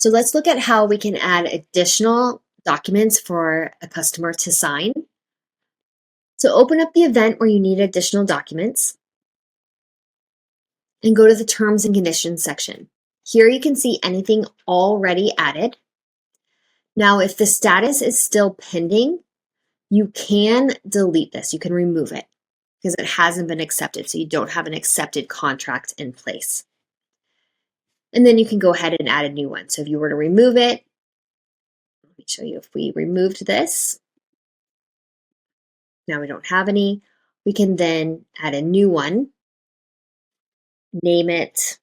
So let's look at how we can add additional documents for a customer to sign. So open up the event where you need additional documents and go to the terms and conditions section. Here you can see anything already added. Now, if the status is still pending, you can delete this. You can remove it because it hasn't been accepted. So you don't have an accepted contract in place. And then you can go ahead and add a new one. So if you were to remove it, let me show you if we removed this. Now we don't have any. We can then add a new one, name it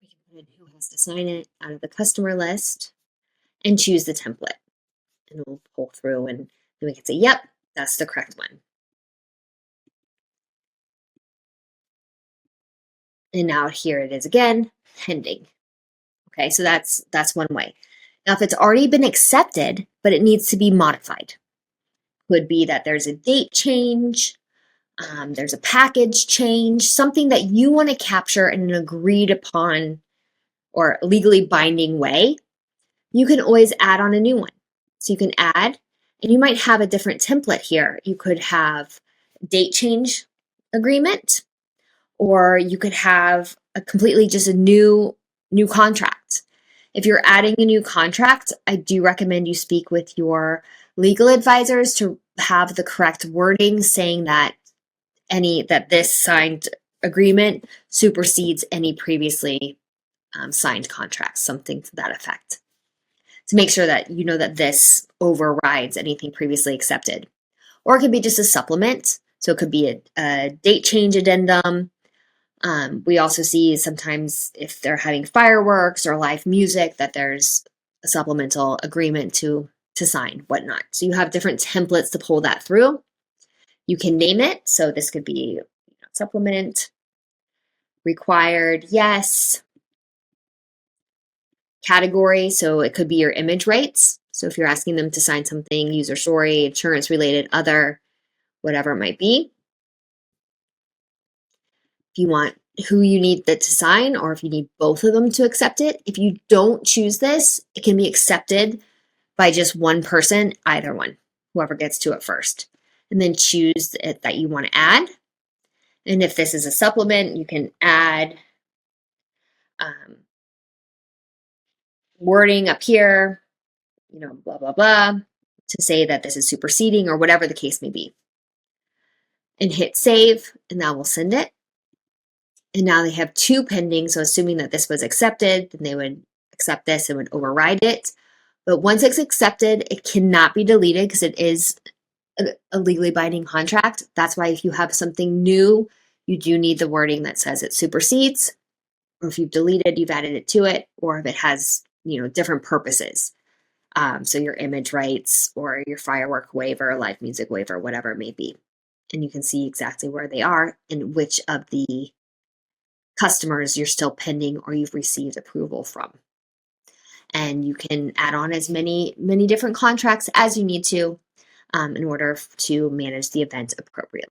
we can put in who has to sign it out of the customer list and choose the template. And we'll pull through and then we can say, yep, that's the correct one. And now here it is again, pending. Okay, so that's one way. Now, if it's already been accepted, but it needs to be modified, could be that there's a date change, there's a package change, something that you want to capture in an agreed upon or legally binding way, you can always add on a new one. So you can add, and you might have a different template here. You could have date change agreement, or you could have a completely just a new contract. If you're adding a new contract, I do recommend you speak with your legal advisors to have the correct wording saying that this signed agreement supersedes any previously signed contracts, something to that effect, to make sure that you know that this overrides anything previously accepted. Or it could be just a supplement. So it could be a date change addendum. We also see sometimes if they're having fireworks or live music that there's a supplemental agreement to sign, whatnot. So you have different templates to pull that through. You can name it. So this could be supplement, required, yes. Category, so it could be your image rights. So if you're asking them to sign something, user story, insurance related, other, whatever it might be. If you want who you need that to sign, or if you need both of them to accept it. If you don't choose this, it can be accepted by just one person, either one, whoever gets to it first. And then choose it that you want to add. And if this is a supplement, you can add wording up here, blah, blah, blah, to say that this is superseding or whatever the case may be. And hit save, and that will send it. And now they have two pending, so assuming that this was accepted, then they would accept this and would override it. But once it's accepted, it cannot be deleted because it is a legally binding contract. That's why if you have something new, you do need the wording that says it supersedes, or if you've deleted, you've added it to it, or if it has, different purposes. So your image rights or your firework waiver, live music waiver, whatever it may be. And you can see exactly where they are and which of the customers you're still pending or you've received approval from. And you can add on as many different contracts as you need to in order to manage the event appropriately.